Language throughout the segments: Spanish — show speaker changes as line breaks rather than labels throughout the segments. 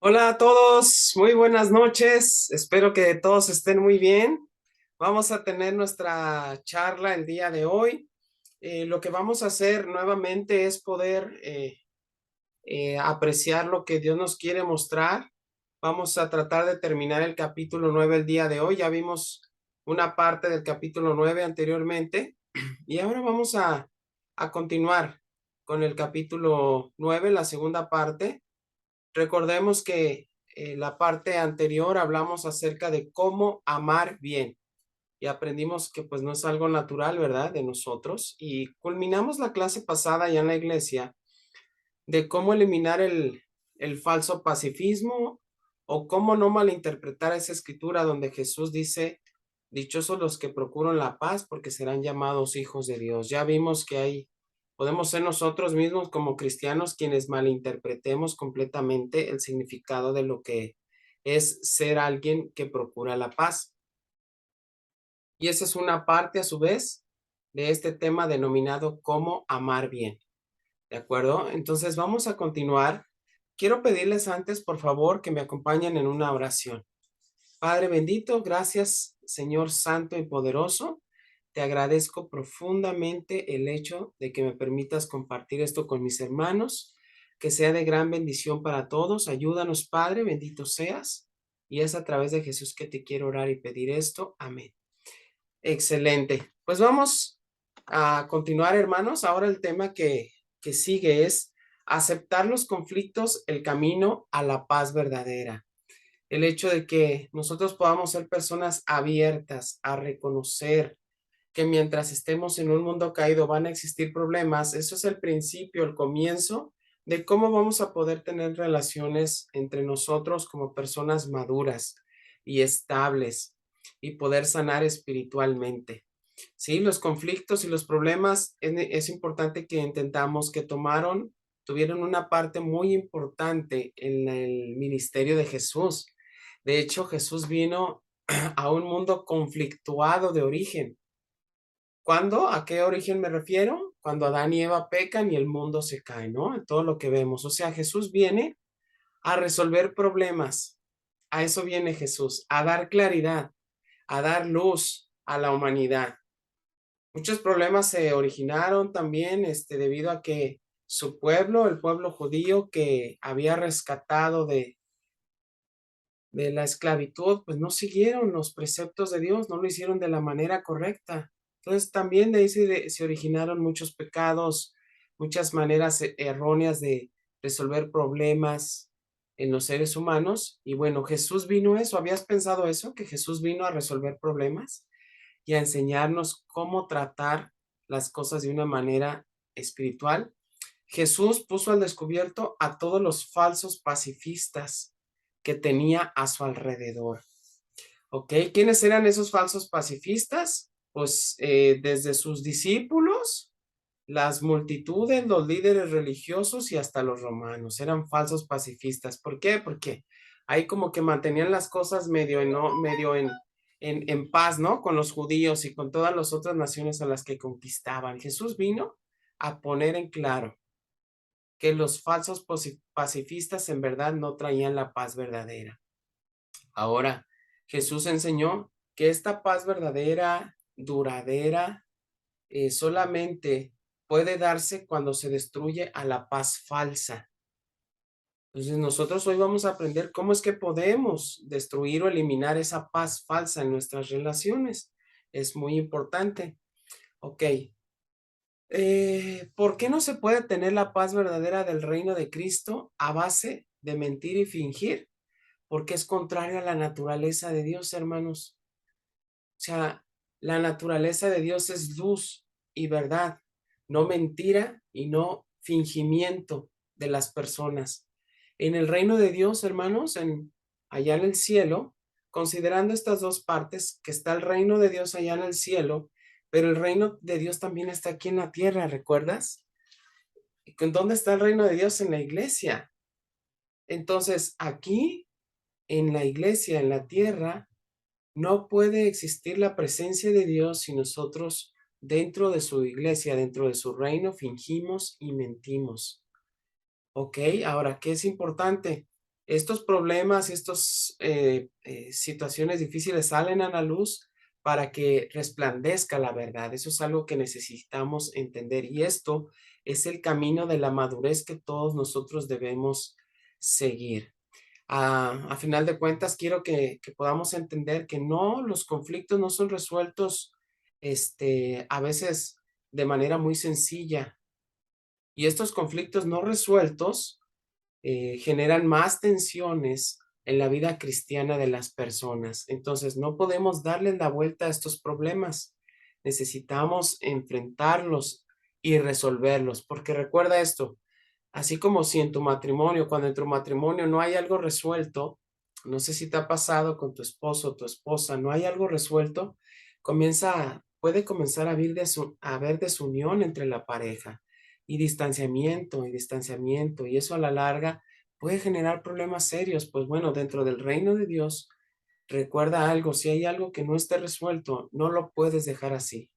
Hola a todos, muy buenas noches. Espero que todos estén muy bien. Vamos a tener nuestra charla el día de hoy. Lo que vamos a hacer nuevamente es poder apreciar lo que Dios nos quiere mostrar. Vamos a tratar de terminar el capítulo 9 el día de hoy. Ya vimos una parte del capítulo 9 anteriormente y ahora vamos a continuar con el capítulo 9, la segunda parte. Recordemos que la parte anterior hablamos acerca de cómo amar bien y aprendimos que pues no es algo natural, ¿verdad? De nosotros y culminamos la clase pasada ya en la iglesia de cómo eliminar el falso pacifismo o cómo no malinterpretar esa escritura donde Jesús dice, dichosos los que procuran la paz porque serán llamados hijos de Dios. Ya vimos que podemos ser nosotros mismos como cristianos quienes malinterpretemos completamente el significado de lo que es ser alguien que procura la paz. Y esa es una parte a su vez de este tema denominado cómo amar bien. ¿De acuerdo? Entonces vamos a continuar. Quiero pedirles antes, por favor, que me acompañen en una oración. Padre bendito, gracias, Señor Santo y Poderoso. Te agradezco profundamente el hecho de que me permitas compartir esto con mis hermanos, que sea de gran bendición para todos. Ayúdanos, Padre, bendito seas. Y es a través de Jesús que te quiero orar y pedir esto. Amén. Excelente. Pues vamos a continuar, hermanos. Ahora el tema que sigue es aceptar los conflictos, el camino a la paz verdadera. El hecho de que nosotros podamos ser personas abiertas a reconocer que mientras estemos en un mundo caído van a existir problemas, eso es el principio, el comienzo de cómo vamos a poder tener relaciones entre nosotros como personas maduras y estables y poder sanar espiritualmente. Sí, los conflictos y los problemas es importante que intentamos que tuvieron una parte muy importante en el ministerio de Jesús. De hecho, Jesús vino a un mundo conflictuado de origen. ¿Cuándo? ¿A qué origen me refiero? Cuando Adán y Eva pecan y el mundo se cae, ¿no? En todo lo que vemos. O sea, Jesús viene a resolver problemas. A eso viene Jesús, a dar claridad, a dar luz a la humanidad. Muchos problemas se originaron también debido a que su pueblo, el pueblo judío que había rescatado de la esclavitud, pues no siguieron los preceptos de Dios, no lo hicieron de la manera correcta. Entonces también de ahí se originaron muchos pecados, muchas maneras erróneas de resolver problemas en los seres humanos. Y bueno, Jesús vino a eso. ¿Habías pensado eso? Que Jesús vino a resolver problemas y a enseñarnos cómo tratar las cosas de una manera espiritual. Jesús puso al descubierto a todos los falsos pacifistas que tenía a su alrededor. ¿Ok? ¿Quiénes eran esos falsos pacifistas? Pues desde sus discípulos, las multitudes, los líderes religiosos y hasta los romanos eran falsos pacifistas. ¿Por qué? Porque ahí como que mantenían las cosas medio en paz, ¿no? Con los judíos y con todas las otras naciones a las que conquistaban. Jesús vino a poner en claro que los falsos pacifistas en verdad no traían la paz verdadera. Ahora, Jesús enseñó que esta paz verdadera, duradera, solamente puede darse cuando se destruye a la paz falsa. Entonces, nosotros hoy vamos a aprender cómo es que podemos destruir o eliminar esa paz falsa en nuestras relaciones. Es muy importante. Ok. ¿Por qué no se puede tener la paz verdadera del reino de Cristo a base de mentir y fingir? Porque es contrario a la naturaleza de Dios, hermanos. O sea, la naturaleza de Dios es luz y verdad, no mentira y no fingimiento de las personas. En el reino de Dios, hermanos, allá en el cielo, considerando estas dos partes, que está el reino de Dios allá en el cielo, pero el reino de Dios también está aquí en la tierra, ¿recuerdas? ¿Dónde está el reino de Dios? En la iglesia. Entonces, aquí, en la iglesia, en la tierra, no puede existir la presencia de Dios si nosotros dentro de su iglesia, dentro de su reino, fingimos y mentimos. ¿Ok? Ahora, ¿qué es importante? estos problemas y estas situaciones difíciles salen a la luz para que resplandezca la verdad. Eso es algo que necesitamos entender y esto es el camino de la madurez que todos nosotros debemos seguir. A final de cuentas, quiero que podamos entender que no, los conflictos no son resueltos a veces de manera muy sencilla y estos conflictos no resueltos generan más tensiones en la vida cristiana de las personas. Entonces, no podemos darle la vuelta a estos problemas. Necesitamos enfrentarlos y resolverlos, porque recuerda esto, así como si en tu matrimonio, cuando en tu matrimonio no hay algo resuelto, no sé si te ha pasado con tu esposo o tu esposa, no hay algo resuelto, puede comenzar a haber desunión entre la pareja y distanciamiento, y eso a la larga puede generar problemas serios. Pues bueno, dentro del reino de Dios, recuerda algo, si hay algo que no esté resuelto, no lo puedes dejar así,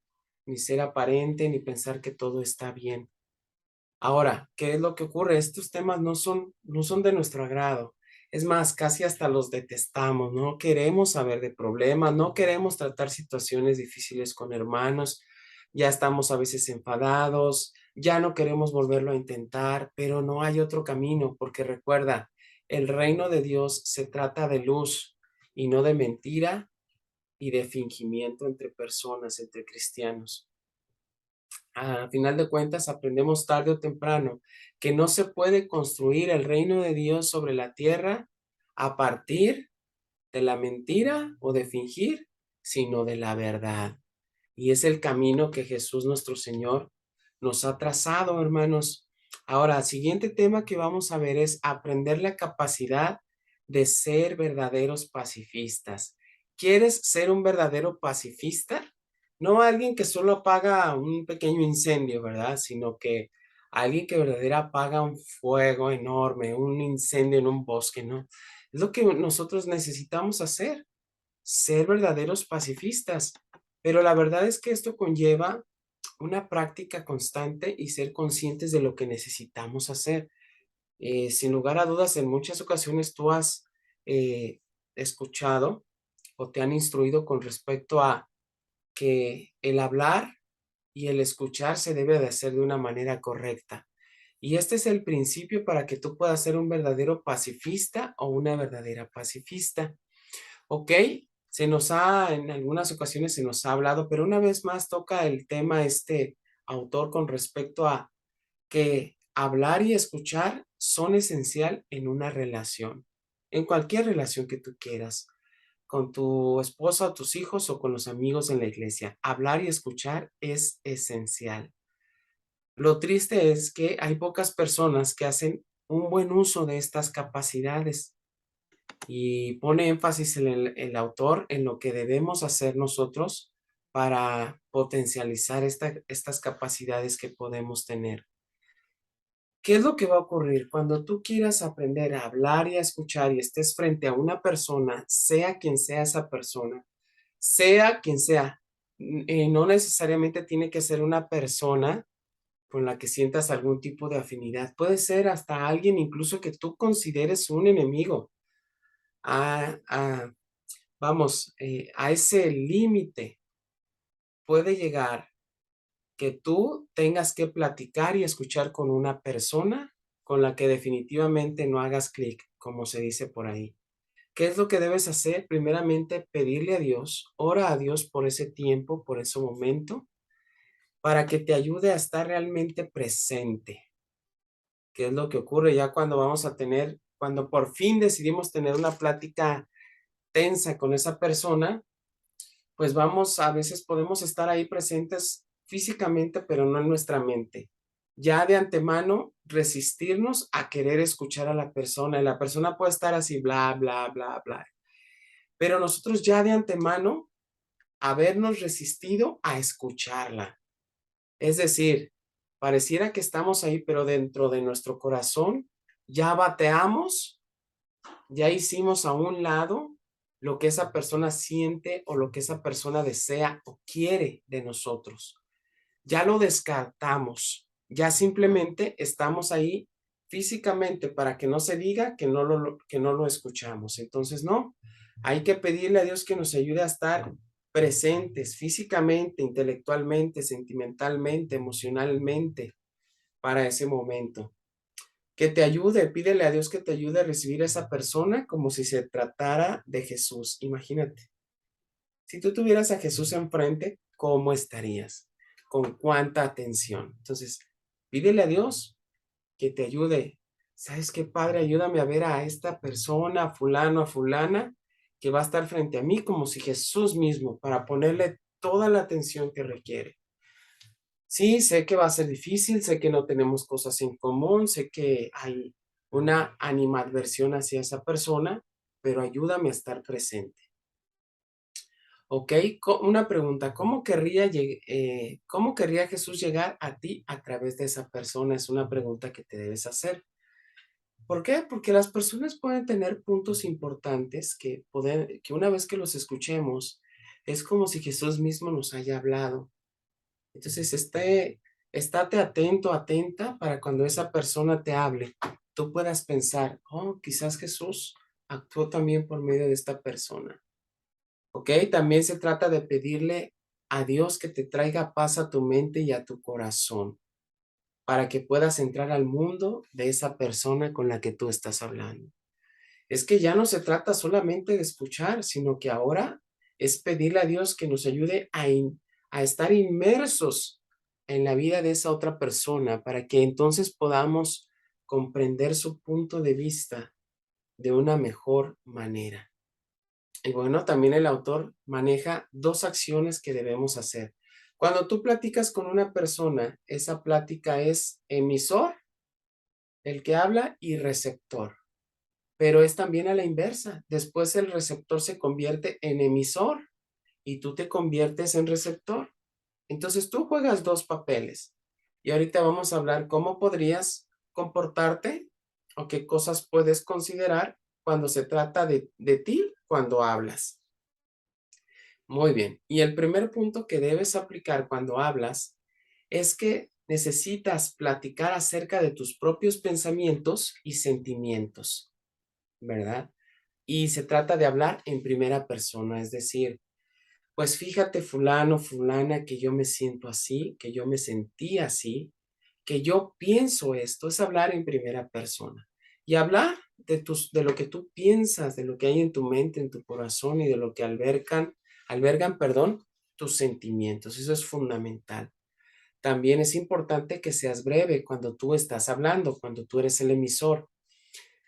ni ser aparente, ni pensar que todo está bien. Ahora, ¿qué es lo que ocurre? Estos temas no son de nuestro agrado. Es más, casi hasta los detestamos. No queremos saber de problemas, no queremos tratar situaciones difíciles con hermanos. Ya estamos a veces enfadados, ya no queremos volverlo a intentar, pero no hay otro camino, porque recuerda, el reino de Dios se trata de luz y no de mentira y de fingimiento entre personas, entre cristianos. A final de cuentas, aprendemos tarde o temprano que no se puede construir el reino de Dios sobre la tierra a partir de la mentira o de fingir, sino de la verdad. Y es el camino que Jesús nuestro Señor nos ha trazado, hermanos. Ahora, el siguiente tema que vamos a ver es aprender la capacidad de ser verdaderos pacifistas. ¿Quieres ser un verdadero pacifista? No alguien que solo apaga un pequeño incendio, ¿verdad? Sino que alguien que verdaderamente apaga un fuego enorme, un incendio en un bosque, ¿no? Es lo que nosotros necesitamos hacer, ser verdaderos pacifistas. Pero la verdad es que esto conlleva una práctica constante y ser conscientes de lo que necesitamos hacer. Sin lugar a dudas, en muchas ocasiones tú has eh, escuchado o te han instruido con respecto a que el hablar y el escuchar se debe de hacer de una manera correcta. Y este es el principio para que tú puedas ser un verdadero pacifista o una verdadera pacifista. ¿Ok? En algunas ocasiones se nos ha hablado, pero una vez más toca el tema este autor con respecto a que hablar y escuchar son esencial en una relación, en cualquier relación que tú quieras, con tu esposa o tus hijos o con los amigos en la iglesia. Hablar y escuchar es esencial. Lo triste es que hay pocas personas que hacen un buen uso de estas capacidades y pone énfasis el autor en lo que debemos hacer nosotros para potencializar estas capacidades que podemos tener. ¿Qué es lo que va a ocurrir cuando tú quieras aprender a hablar y a escuchar y estés frente a una persona, sea quien sea esa persona, sea quien sea? No necesariamente tiene que ser una persona con la que sientas algún tipo de afinidad. Puede ser hasta alguien incluso que tú consideres un enemigo. A, a, a ese límite puede llegar que tú tengas que platicar y escuchar con una persona con la que definitivamente no hagas clic, como se dice por ahí. ¿Qué es lo que debes hacer? Primeramente, pedirle a Dios, ora a Dios por ese tiempo, por ese momento, para que te ayude a estar realmente presente. ¿Qué es lo que ocurre ya cuando por fin decidimos tener una plática tensa con esa persona? Pues a veces podemos estar ahí presentes físicamente, pero no en nuestra mente. Ya de antemano, resistirnos a querer escuchar a la persona, y la persona puede estar así, bla, bla, bla, bla. Pero nosotros ya de antemano, habernos resistido a escucharla. Es decir, pareciera que estamos ahí, pero dentro de nuestro corazón ya bateamos, ya hicimos a un lado lo que esa persona siente o lo que esa persona desea o quiere de nosotros. Ya lo descartamos, ya simplemente estamos ahí físicamente para que no se diga que no lo escuchamos. Entonces, no, hay que pedirle a Dios que nos ayude a estar presentes físicamente, intelectualmente, sentimentalmente, emocionalmente para ese momento. Que te ayude, pídele a Dios que te ayude a recibir a esa persona como si se tratara de Jesús. Imagínate, si tú tuvieras a Jesús enfrente, ¿cómo estarías? ¿Con cuánta atención? Entonces, pídele a Dios que te ayude. ¿Sabes qué, Padre? Ayúdame a ver a esta persona, a fulano, a fulana, que va a estar frente a mí como si Jesús mismo, para ponerle toda la atención que requiere. Sí, sé que va a ser difícil, sé que no tenemos cosas en común, sé que hay una animadversión hacia esa persona, pero ayúdame a estar presente. Ok, una pregunta, ¿cómo querría Jesús llegar a ti a través de esa persona? Es una pregunta que te debes hacer. ¿Por qué? Porque las personas pueden tener puntos importantes que una vez que los escuchemos, es como si Jesús mismo nos haya hablado. Entonces, estate atento, atenta para cuando esa persona te hable, tú puedas pensar, oh, quizás Jesús actuó también por medio de esta persona. ¿Ok? También se trata de pedirle a Dios que te traiga paz a tu mente y a tu corazón para que puedas entrar al mundo de esa persona con la que tú estás hablando. Es que ya no se trata solamente de escuchar, sino que ahora es pedirle a Dios que nos ayude a estar inmersos en la vida de esa otra persona para que entonces podamos comprender su punto de vista de una mejor manera. Y bueno, también el autor maneja dos acciones que debemos hacer. Cuando tú platicas con una persona, esa plática es emisor, el que habla, y receptor. Pero es también a la inversa. Después el receptor se convierte en emisor y tú te conviertes en receptor. Entonces tú juegas dos papeles. Y ahorita vamos a hablar cómo podrías comportarte o qué cosas puedes considerar cuando se trata de ti cuando hablas. Muy bien. Y el primer punto que debes aplicar cuando hablas es que necesitas platicar acerca de tus propios pensamientos y sentimientos, ¿verdad? Y se trata de hablar en primera persona, es decir, pues fíjate fulano, fulana, que yo me siento así, que yo me sentí así, que yo pienso esto, es hablar en primera persona. Y hablar de lo que tú piensas, de lo que hay en tu mente, en tu corazón y de lo que albergan, tus sentimientos. Eso es fundamental. También es importante que seas breve cuando tú estás hablando, cuando tú eres el emisor,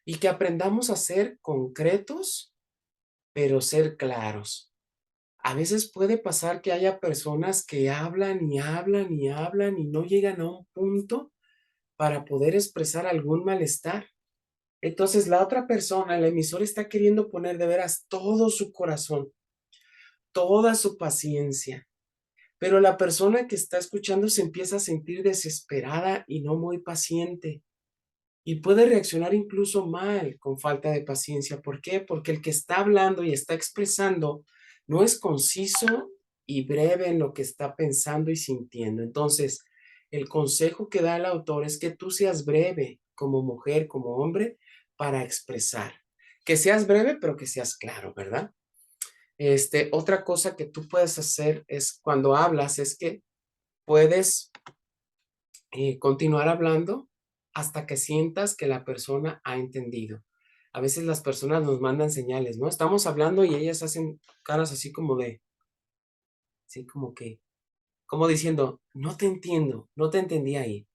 y que aprendamos a ser concretos, pero ser claros. A veces puede pasar que haya personas que hablan y hablan y hablan y no llegan a un punto para poder expresar algún malestar. Entonces la otra persona, el emisor, está queriendo poner de veras todo su corazón, toda su paciencia, pero la persona que está escuchando se empieza a sentir desesperada y no muy paciente. Y puede reaccionar incluso mal, con falta de paciencia. ¿Por qué? Porque el que está hablando y está expresando no es conciso y breve en lo que está pensando y sintiendo. Entonces, el consejo que da el autor es que tú seas breve como mujer, como hombre, para expresar. Que seas breve, pero que seas claro, ¿verdad? Otra cosa que tú puedes hacer es cuando hablas, es que puedes continuar hablando hasta que sientas que la persona ha entendido. A veces las personas nos mandan señales, ¿no? Estamos hablando y ellas hacen caras así como así como que, como diciendo, no te entiendo, no te entendí ahí.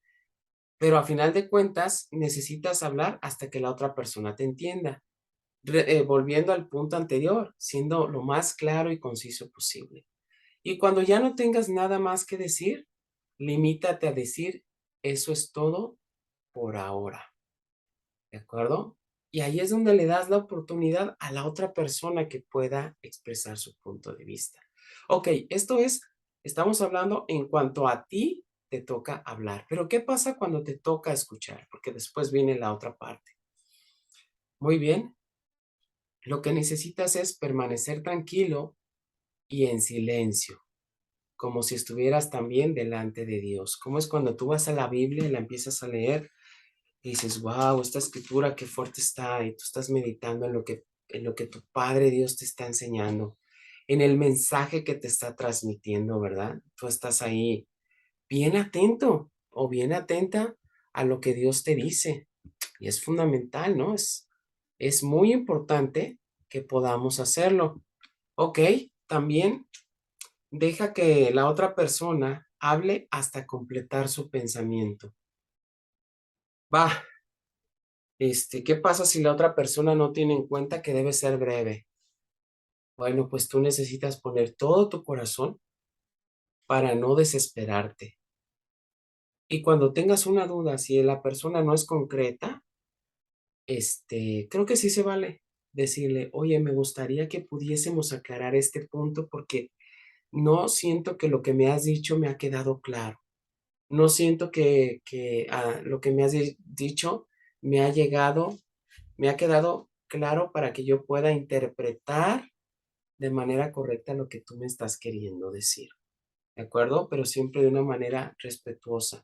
Pero a final de cuentas necesitas hablar hasta que la otra persona te entienda. Volviendo al punto anterior, siendo lo más claro y conciso posible. Y cuando ya no tengas nada más que decir, limítate a decir, eso es todo por ahora, ¿de acuerdo? Y ahí es donde le das la oportunidad a la otra persona que pueda expresar su punto de vista. Ok, estamos hablando en cuanto a ti te toca hablar, pero ¿qué pasa cuando te toca escuchar? Porque después viene la otra parte. Muy bien, lo que necesitas es permanecer tranquilo y en silencio, como si estuvieras también delante de Dios. ¿Cómo es cuando tú vas a la Biblia y la empiezas a leer? y dices, wow, esta escritura qué fuerte está, y tú estás meditando en lo que tu Padre Dios te está enseñando, en el mensaje que te está transmitiendo, ¿verdad? Tú estás ahí bien atento o bien atenta a lo que Dios te dice. Y es fundamental, ¿no? Es muy importante que podamos hacerlo. Ok, también deja que la otra persona hable hasta completar su pensamiento. Va, ¿qué pasa si la otra persona no tiene en cuenta que debe ser breve? Bueno, pues tú necesitas poner todo tu corazón para no desesperarte. Y cuando tengas una duda, si la persona no es concreta, creo que sí se vale decirle, oye, me gustaría que pudiésemos aclarar este punto porque no siento que lo que me has dicho me ha quedado claro. No siento que lo que me has dicho me ha llegado, me ha quedado claro para que yo pueda interpretar de manera correcta lo que tú me estás queriendo decir. ¿De acuerdo? Pero siempre de una manera respetuosa.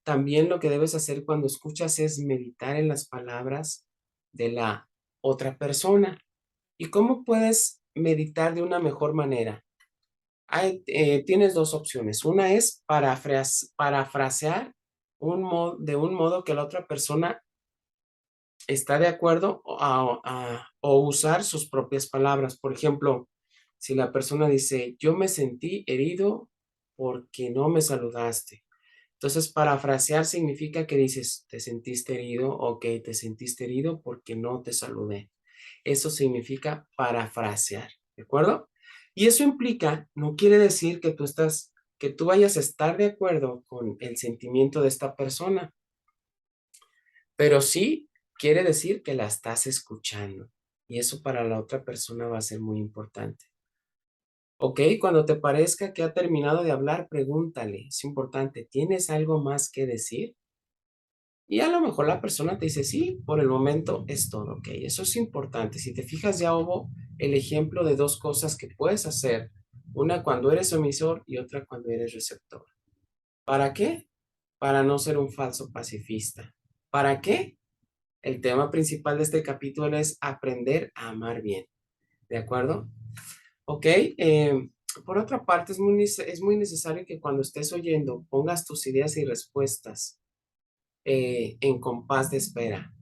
También lo que debes hacer cuando escuchas es meditar en las palabras de la otra persona. ¿Y cómo puedes meditar de una mejor manera? Tienes dos opciones. Una es parafrasear de un modo que la otra persona está de acuerdo o usar sus propias palabras. Por ejemplo, si la persona dice, yo me sentí herido porque no me saludaste. Entonces, parafrasear significa que dices, te sentiste herido, ok, te sentiste herido porque no te saludé. Eso significa parafrasear, ¿de acuerdo? Y eso implica, no quiere decir que tú vayas a estar de acuerdo con el sentimiento de esta persona, pero sí quiere decir que la estás escuchando. Y eso para la otra persona va a ser muy importante. Ok, cuando te parezca que ha terminado de hablar, pregúntale, es importante, ¿tienes algo más que decir? Y a lo mejor la persona te dice, sí, por el momento es todo, ok, eso es importante. Si te fijas, ya hubo el ejemplo de dos cosas que puedes hacer, una cuando eres emisor y otra cuando eres receptor. ¿Para qué? Para no ser un falso pacifista. ¿Para qué? El tema principal de este capítulo es aprender a amar bien, ¿de acuerdo? Ok, por otra parte, es muy necesario que cuando estés oyendo pongas tus ideas y respuestas en compás de espera.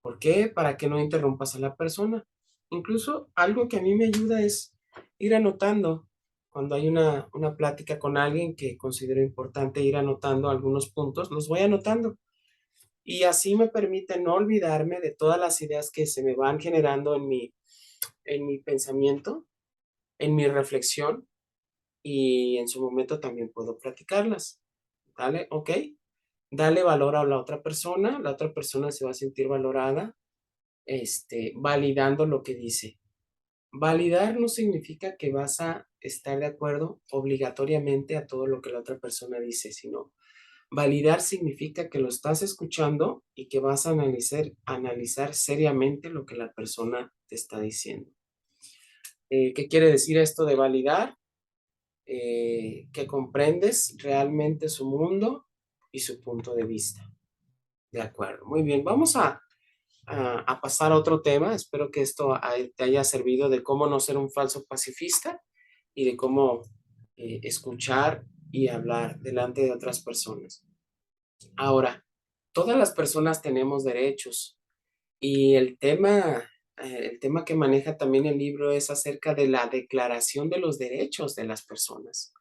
¿Por qué? Para que no interrumpas a la persona. Incluso algo que a mí me ayuda es ir anotando. Cuando hay una plática con alguien que considero importante, ir anotando algunos puntos, los voy anotando. Y así me permite no olvidarme de todas las ideas que se me van generando en mi pensamiento, en mi reflexión, y en su momento también puedo platicarlas. ¿Vale? ¿Ok? Dale valor a la otra persona se va a sentir valorada, validando lo que dice. Validar no significa que vas a estar de acuerdo obligatoriamente a todo lo que la otra persona dice, sino validar significa que lo estás escuchando y que vas a analizar seriamente lo que la persona te está diciendo. ¿Qué quiere decir esto de validar? Que comprendes realmente su mundo y su punto de vista. De acuerdo, muy bien. Vamos a pasar a otro tema. Espero que esto te haya servido de cómo no ser un falso pacifista y de cómo escuchar y hablar delante de otras personas. Ahora, todas las personas tenemos derechos y el tema que maneja también el libro es acerca de la declaración de los derechos de las personas.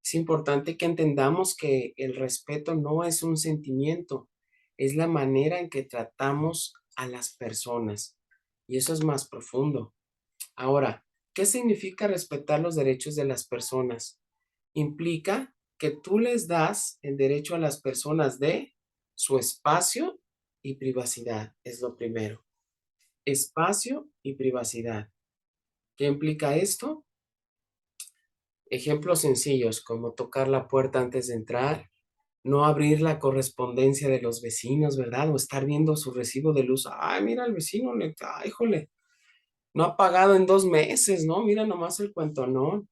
Es importante que entendamos que el respeto no es un sentimiento, es la manera en que tratamos a las personas. Y eso es más profundo. Ahora, ¿qué significa respetar los derechos de las personas? Implica que tú les das el derecho a las personas de su espacio y privacidad, es lo primero. Espacio y privacidad. ¿Qué implica esto? Ejemplos sencillos como tocar la puerta antes de entrar, no abrir la correspondencia de los vecinos, ¿verdad? O estar viendo su recibo de luz. Ay, mira el vecino, ay, híjole, no ha pagado en 2 meses, ¿no? Mira nomás el cuento, ¿no?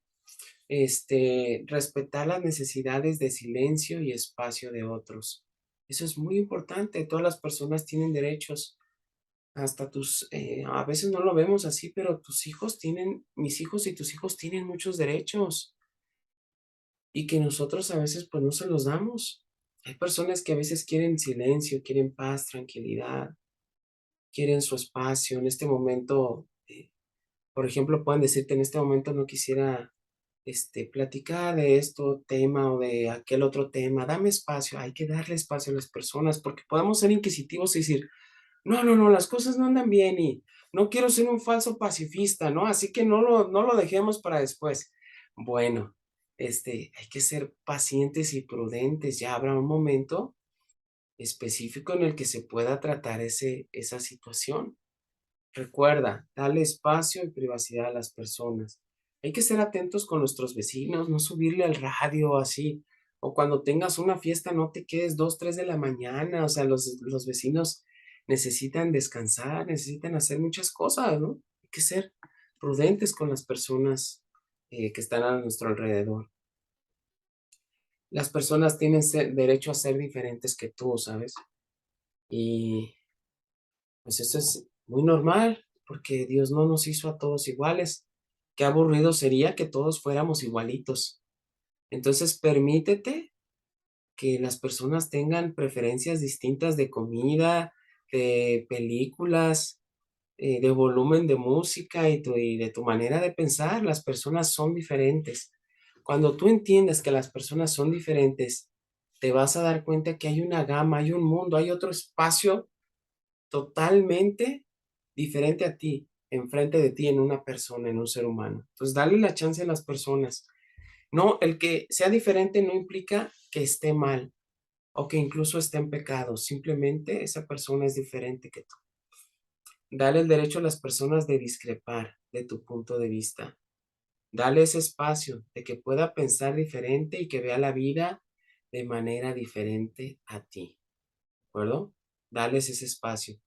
Respetar las necesidades de silencio y espacio de otros. Eso es muy importante. Todas las personas tienen derechos. Hasta a veces no lo vemos así, pero mis hijos y tus hijos tienen muchos derechos y que nosotros a veces pues no se los damos. Hay personas que a veces quieren silencio, quieren paz, tranquilidad, quieren su espacio. En este momento, por ejemplo, pueden decirte, en este momento no quisiera platicar de esto tema o de aquel otro tema, dame espacio. Hay que darle espacio a las personas porque podemos ser inquisitivos y decir, no, no, no, las cosas no andan bien y no quiero ser un falso pacifista, ¿no? Así que no lo dejemos para después. Bueno, hay que ser pacientes y prudentes. Ya habrá un momento específico en el que se pueda tratar esa situación. Recuerda, dale espacio y privacidad a las personas. Hay que ser atentos con nuestros vecinos, no subirle al radio así. O cuando tengas una fiesta, no te quedes 2, 3 de la mañana. O sea, los vecinos necesitan descansar, necesitan hacer muchas cosas, ¿no? Hay que ser prudentes con las personas que están a nuestro alrededor. Las personas tienen derecho a ser diferentes que tú, ¿sabes? Y pues eso es muy normal, porque Dios no nos hizo a todos iguales. Qué aburrido sería que todos fuéramos igualitos. Entonces, permítete que las personas tengan preferencias distintas de comida, de películas, de volumen de música y de tu manera de pensar. Las personas son diferentes. Cuando tú entiendes que las personas son diferentes, te vas a dar cuenta que hay una gama, hay un mundo, hay otro espacio totalmente diferente a ti, enfrente de ti, en una persona, en un ser humano. Entonces, dale la chance a las personas. No, el que sea diferente no implica que esté mal o que incluso esté en pecado. Simplemente esa persona es diferente que tú. Dale el derecho a las personas de discrepar de tu punto de vista. Dale ese espacio de que pueda pensar diferente y que vea la vida de manera diferente a ti. ¿De acuerdo? Dales ese espacio.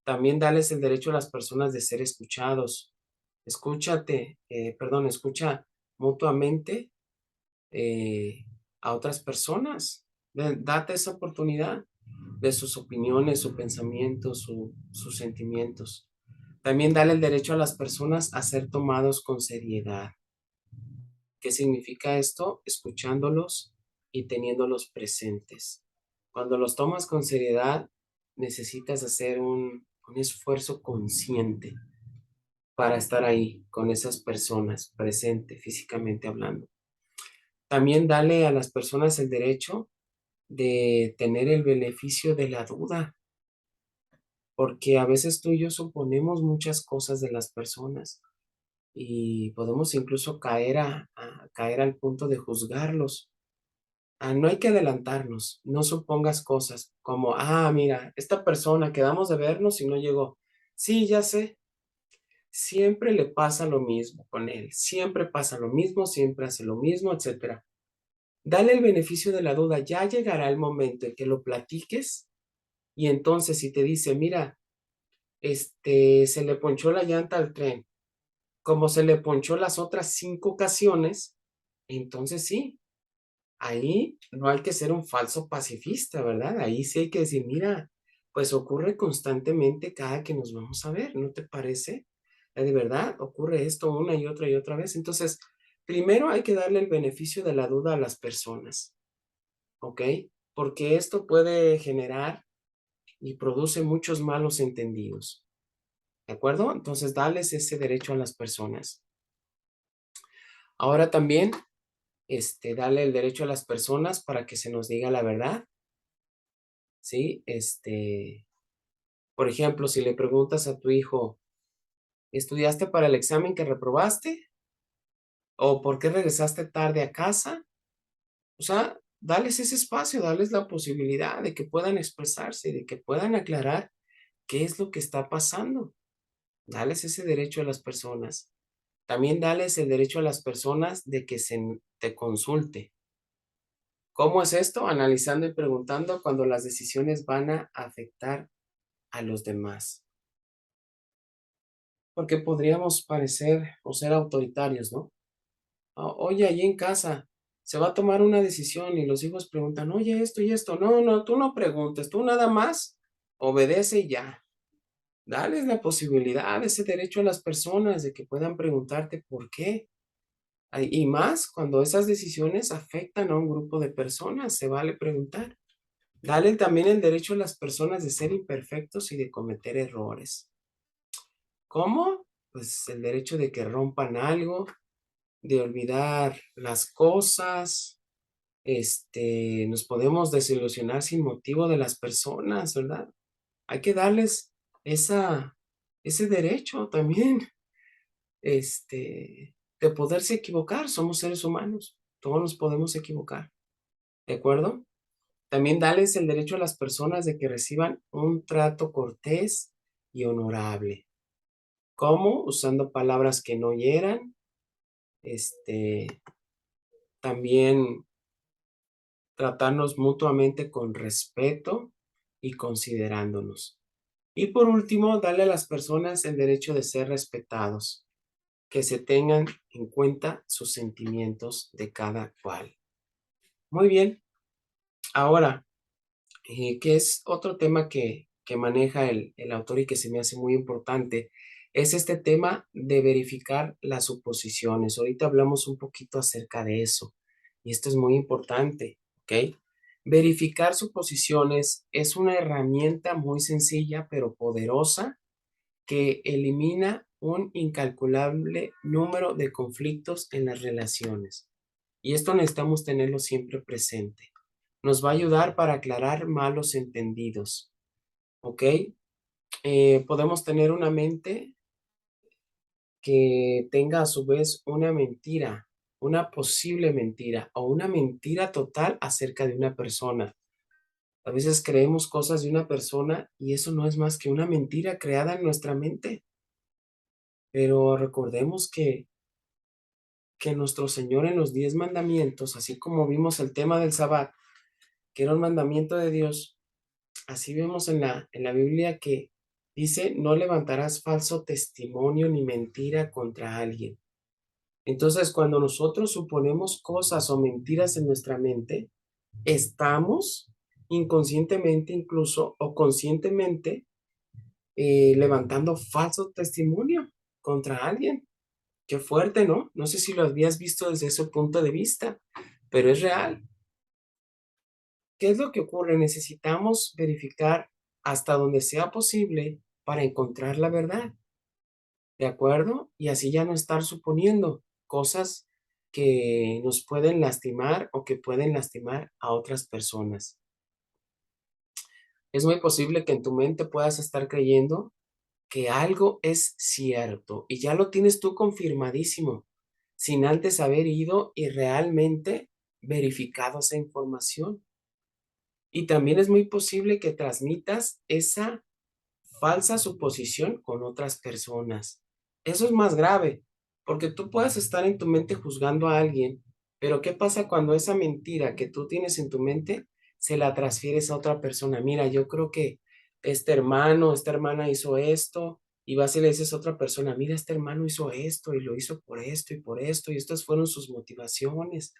También dales el derecho a las personas de ser escuchados. Escucha mutuamente eh, a otras personas. Date esa oportunidad de sus opiniones, su pensamiento, sus sentimientos. También dale el derecho a las personas a ser tomados con seriedad. ¿Qué significa esto? Escuchándolos y teniéndolos presentes. Cuando los tomas con seriedad, necesitas hacer un esfuerzo consciente para estar ahí con esas personas, presente, físicamente hablando. También dale a las personas el derecho de tener el beneficio de la duda, porque a veces tú y yo suponemos muchas cosas de las personas y podemos incluso caer al punto de juzgarlos. No hay que adelantarnos, no supongas cosas como, mira, esta persona quedamos de vernos y no llegó. Sí, ya sé, siempre le pasa lo mismo con él, siempre pasa lo mismo, siempre hace lo mismo, etcétera. Dale el beneficio de la duda, ya llegará el momento en que lo platiques y entonces si te dice, mira, se le ponchó la llanta al tren, como se le ponchó las otras 5 ocasiones, entonces sí, ahí no hay que ser un falso pacifista, ¿verdad? Ahí sí hay que decir, mira, pues ocurre constantemente cada que nos vamos a ver, ¿no te parece? De verdad, ocurre esto una y otra vez. Entonces, primero hay que darle el beneficio de la duda a las personas, ¿ok? Porque esto puede generar y produce muchos malos entendidos, ¿de acuerdo? Entonces, dales ese derecho a las personas. Ahora también, dale el derecho a las personas para que se nos diga la verdad, ¿sí? Por ejemplo, si le preguntas a tu hijo, ¿estudiaste para el examen que reprobaste? ¿O por qué regresaste tarde a casa? O sea, dales ese espacio, dales la posibilidad de que puedan expresarse, de que puedan aclarar qué es lo que está pasando. Dales ese derecho a las personas. También dales el derecho a las personas de que se te consulte. ¿Cómo es esto? Analizando y preguntando cuando las decisiones van a afectar a los demás. Porque podríamos parecer o ser autoritarios, ¿no? Oye, allí en casa, se va a tomar una decisión y los hijos preguntan, oye, esto y esto. No, no, tú no preguntes, tú nada más obedece y ya. Dales la posibilidad, ese derecho a las personas de que puedan preguntarte por qué. Y más cuando esas decisiones afectan a un grupo de personas, se vale preguntar. Dale también el derecho a las personas de ser imperfectos y de cometer errores. ¿Cómo? Pues el derecho de que rompan algo, de olvidar las cosas, nos podemos desilusionar sin motivo de las personas, ¿verdad? Hay que darles ese derecho también, de poderse equivocar. Somos seres humanos, todos nos podemos equivocar, ¿de acuerdo? También darles el derecho a las personas de que reciban un trato cortés y honorable. ¿Cómo? Usando palabras que no hieran, también tratarnos mutuamente con respeto y considerándonos. Y por último, darle a las personas el derecho de ser respetados, que se tengan en cuenta sus sentimientos de cada cual. Muy bien, ahora, que es otro tema que maneja el autor y que se me hace muy importante, es este tema de verificar las suposiciones. Ahorita hablamos un poquito acerca de eso, y esto es muy importante, ¿ok? Verificar suposiciones es una herramienta muy sencilla pero poderosa que elimina un incalculable número de conflictos en las relaciones. Y esto necesitamos tenerlo siempre presente. Nos va a ayudar para aclarar malos entendidos, ¿ok? Podemos tener una mente que tenga a su vez una mentira, una posible mentira o una mentira total acerca de una persona. A veces creemos cosas de una persona y eso no es más que una mentira creada en nuestra mente. Pero recordemos que nuestro Señor en los 10 mandamientos, así como vimos el tema del Sabbat, que era un mandamiento de Dios, así vemos en la Biblia que dice, no levantarás falso testimonio ni mentira contra alguien. Entonces, cuando nosotros suponemos cosas o mentiras en nuestra mente, estamos inconscientemente incluso o conscientemente levantando falso testimonio contra alguien. Qué fuerte, ¿no? No sé si lo habías visto desde ese punto de vista, pero es real. ¿Qué es lo que ocurre? Necesitamos verificar hasta donde sea posible para encontrar la verdad, ¿de acuerdo? Y así ya no estar suponiendo cosas que nos pueden lastimar o que pueden lastimar a otras personas. Es muy posible que en tu mente puedas estar creyendo que algo es cierto y ya lo tienes tú confirmadísimo, sin antes haber ido y realmente verificado esa información. Y también es muy posible que transmitas esa falsa suposición con otras personas. Eso es más grave, porque tú puedes estar en tu mente juzgando a alguien, pero ¿qué pasa cuando esa mentira que tú tienes en tu mente se la transfieres a otra persona? Mira, yo creo que este hermano, esta hermana hizo esto, y vas y le dices a otra persona, mira, este hermano hizo esto y lo hizo por esto, y estas fueron sus motivaciones.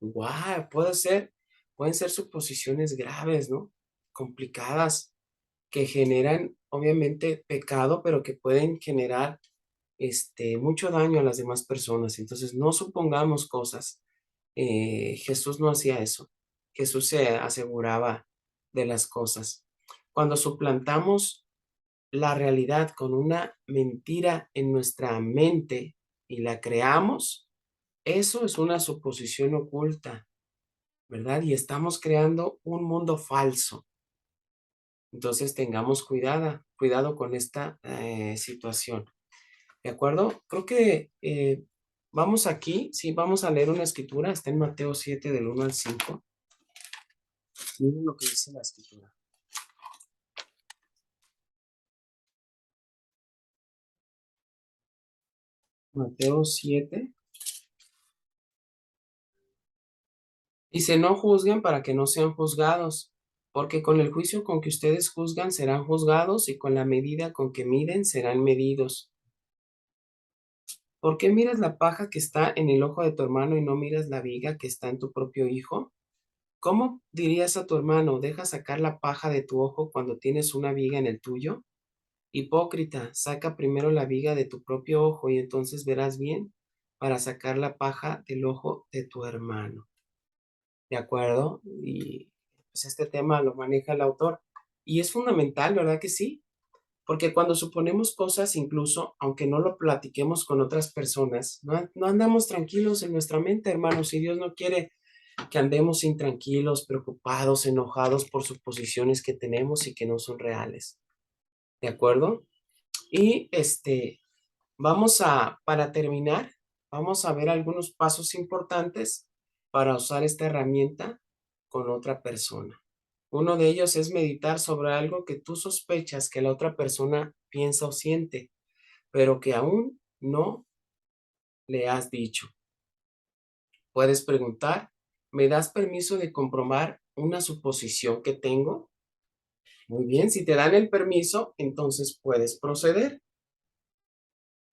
Guau, pueden ser suposiciones graves, ¿no? Complicadas que generan obviamente pecado, pero que pueden generar mucho daño a las demás personas. Entonces, no supongamos cosas. Jesús no hacía eso. Jesús se aseguraba de las cosas. Cuando suplantamos la realidad con una mentira en nuestra mente y la creamos, eso es una suposición oculta, ¿verdad? Y estamos creando un mundo falso. Entonces tengamos cuidado con esta situación. ¿De acuerdo? Creo que vamos aquí, sí, vamos a leer una escritura, está en Mateo 7 del 1 al 5. Miren lo que dice la escritura. Mateo 7 dice, no juzguen para que no sean juzgados, porque con el juicio con que ustedes juzgan serán juzgados y con la medida con que miden serán medidos. ¿Por qué miras la paja que está en el ojo de tu hermano y no miras la viga que está en tu propio hijo? ¿Cómo dirías a tu hermano, deja sacar la paja de tu ojo cuando tienes una viga en el tuyo? Hipócrita, saca primero la viga de tu propio ojo y entonces verás bien para sacar la paja del ojo de tu hermano. ¿De acuerdo? Y pues este tema lo maneja el autor. Y es fundamental, ¿verdad que sí? Porque cuando suponemos cosas, incluso aunque no lo platiquemos con otras personas, no andamos tranquilos en nuestra mente, hermanos, y Dios no quiere que andemos intranquilos, preocupados, enojados por suposiciones que tenemos y que no son reales. ¿De acuerdo? Y para terminar, vamos a ver algunos pasos importantes para usar esta herramienta con otra persona. Uno de ellos es meditar sobre algo que tú sospechas que la otra persona piensa o siente, pero que aún no le has dicho. Puedes preguntar, ¿me das permiso de comprobar una suposición que tengo? Muy bien, si te dan el permiso, entonces puedes proceder.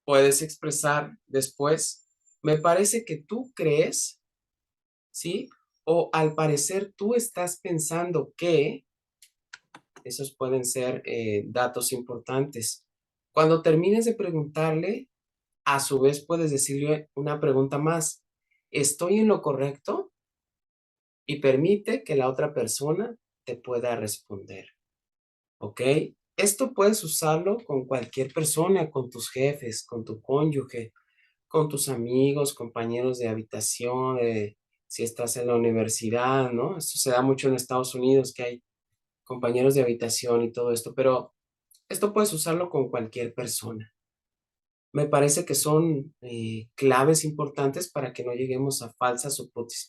Puedes expresar después, me parece que tú crees, ¿sí? O al parecer tú estás pensando que, esos pueden ser datos importantes. Cuando termines de preguntarle, a su vez puedes decirle una pregunta más. ¿Estoy en lo correcto? Y permite que la otra persona te pueda responder. ¿Ok? Esto puedes usarlo con cualquier persona, con tus jefes, con tu cónyuge, con tus amigos, compañeros de habitación, si estás en la universidad, ¿no? Esto se da mucho en Estados Unidos, que hay compañeros de habitación y todo esto, pero esto puedes usarlo con cualquier persona. Me parece que son claves importantes para que no lleguemos a falsas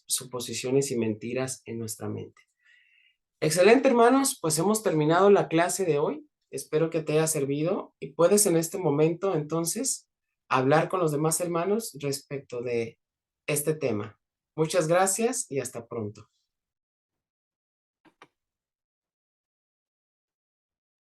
suposiciones y mentiras en nuestra mente. Excelente, hermanos, pues hemos terminado la clase de hoy. Espero que te haya servido y puedes en este momento entonces hablar con los demás hermanos respecto de este tema. Muchas gracias y hasta pronto.